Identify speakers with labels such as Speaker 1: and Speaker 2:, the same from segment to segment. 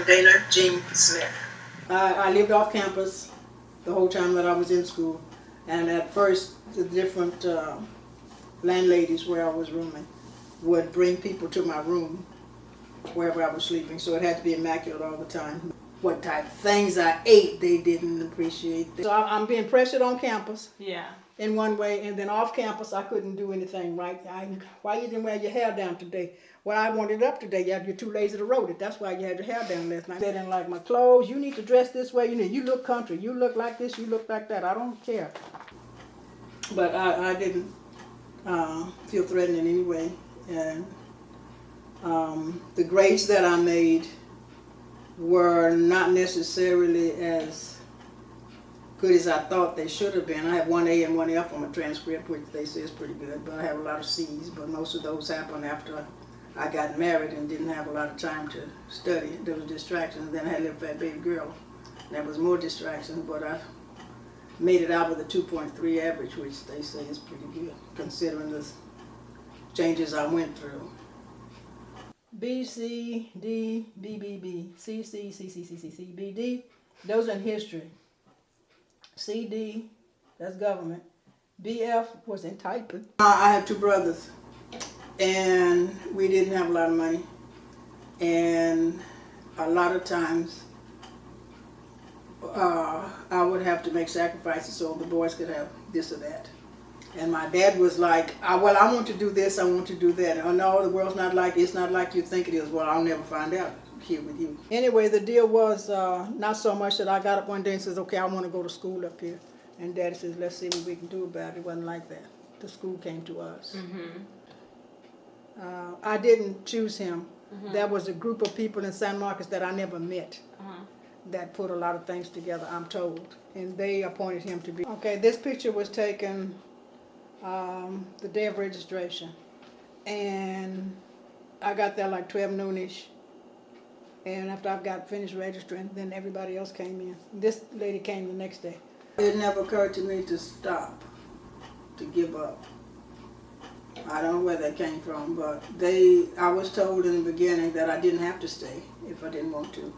Speaker 1: Dana Jean Smith.
Speaker 2: I lived off campus the whole time that I was in school, and at first the different landladies where I was rooming would bring people to my room wherever I was sleeping, so it had to be immaculate all the time. What type of things I ate, they didn't appreciate. So I'm being pressured on campus.
Speaker 3: Yeah.
Speaker 2: In one way, and then off campus I couldn't do anything right. Why you didn't wear your hair down today? Well, I wanted it up today. You're too lazy to roll it. That's why you had your hair down last night. I didn't like my clothes. You need to dress this way. You look country. You look like this. You look like that. I don't care. But I didn't feel threatened in any way. And the grades that I made were not necessarily as good as I thought they should have been. I have one A and one F on my transcript, which they say is pretty good, but I have a lot of C's, but most of those happened after I got married and didn't have a lot of time to study. There was distractions, and then I had a little fat baby girl. There was more distractions, but I made it out with a 2.3 average, which they say is pretty good, considering the changes I went through. B, C, D, B, B, B, C, C, C, C, C, C, C, B, D, those are in history. CD, that's government. BF was in typing. I have two brothers, and we didn't have a lot of money. And a lot of times, I would have to make sacrifices so the boys could have this or that. And my dad was like, well, I want to do this, I want to do that. Oh no, the world's not like, it's not like you think it is. Well, I'll never find out here with you. Anyway, the deal was not so much that I got up one day and says, okay, I want to go to school up here. And Daddy says, let's see what we can do about it. It wasn't like that. The school came to us.
Speaker 3: Mm-hmm.
Speaker 2: I didn't choose him.
Speaker 3: Mm-hmm.
Speaker 2: There was a group of people in San Marcos that I never met
Speaker 3: Uh-huh.
Speaker 2: that put a lot of things together, I'm told. And they appointed him to be. Okay, this picture was taken the day of registration. And I got there like 12 noonish. And after I got finished registering, then everybody else came in. This lady came the next day. It never occurred to me to stop, to give up. I don't know where that came from, but I was told in the beginning that I didn't have to stay if I didn't want to.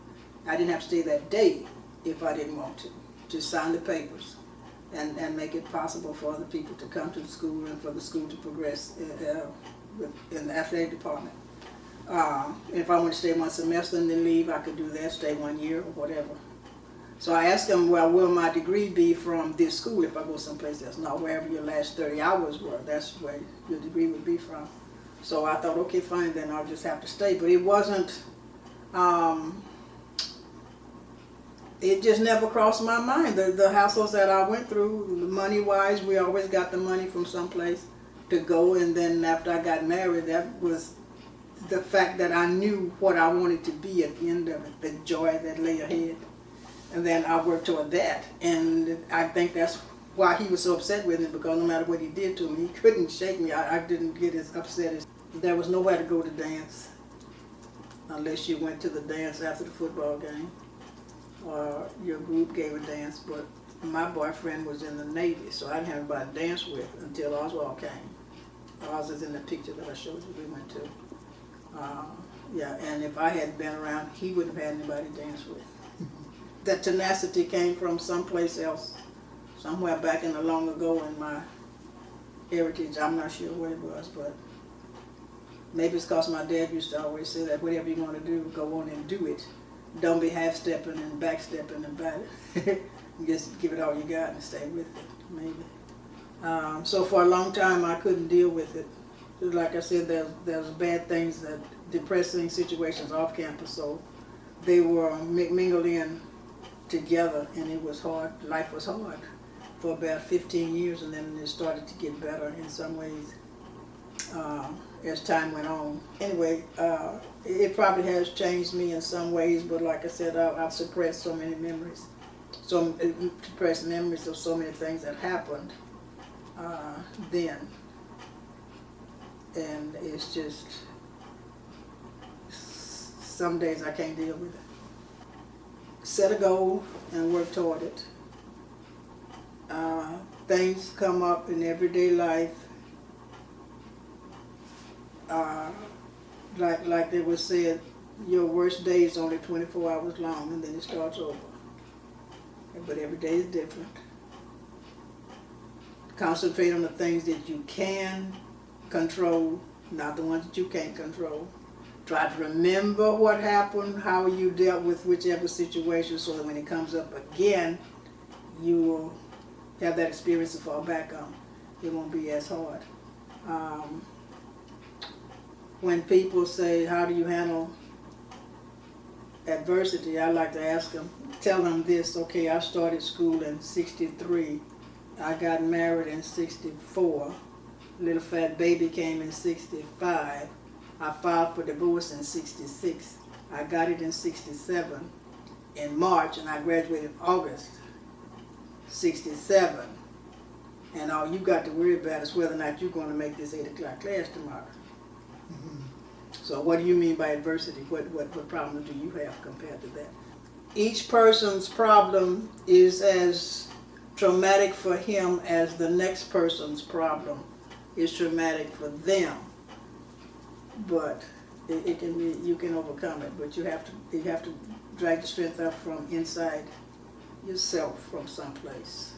Speaker 2: I didn't have to stay that day if I didn't want to. Just sign the papers and make it possible for other people to come to the school and for the school to progress in the athletic department. If I want to stay one semester and then leave, I could do that, stay 1 year or whatever. So I asked them, well, will my degree be from this school if I go someplace else? No, wherever your last 30 hours were, that's where your degree would be from. So I thought, okay, fine, then I'll just have to stay. But it wasn't, it just never crossed my mind. The households that I went through, money-wise, we always got the money from someplace to go. And then after I got married, that was the fact that I knew what I wanted to be at the end of it, the joy that lay ahead. And then I worked toward that. And I think that's why he was so upset with me, because no matter what he did to me, he couldn't shake me. I didn't get as upset as... There was nowhere to go to dance unless you went to the dance after the football game or your group gave a dance. But my boyfriend was in the Navy, so I didn't have anybody to dance with until Oswald came. Oz is in the picture that I showed you we went to. Yeah, and if I hadn't been around, he wouldn't have had anybody to dance with. That tenacity came from someplace else, somewhere back in the long ago in my heritage. I'm not sure where it was, but maybe it's because my dad used to always say that whatever you want to do, go on and do it. Don't be half-stepping and backstepping about it. Just give it all you got and stay with it, maybe. So for a long time, I couldn't deal with it. Like I said, there's bad things, that depressing situations off campus, so they were mingled in together, and it was hard. Life was hard for about 15 years, and then it started to get better in some ways as time went on. Anyway, it probably has changed me in some ways, but like I said, I've suppressed so many memories, suppressed memories of so many things that happened then, and it's just, some days I can't deal with it. Set a goal and work toward it. Things come up in everyday life, like they were said, your worst day is only 24 hours long, and then it starts over. But every day is different. Concentrate on the things that you can control, not the ones that you can't control. Try to remember what happened, how you dealt with whichever situation, so that when it comes up again, you will have that experience to fall back on. It won't be as hard. When people say, how do you handle adversity, I like to ask them, tell them this, okay, I started school in 63. I got married in 64. Little fat baby came in 65. I filed for divorce in 66. I got it in 67 in March, and I graduated August 67. And all you got to worry about is whether or not you're going to make this 8 o'clock class tomorrow. So what do you mean by adversity? What problems do you have compared to that? Each person's problem is as traumatic for him as the next person's problem is traumatic for them. But it can be, you can overcome it, but you have to drag the strength up from inside yourself from someplace.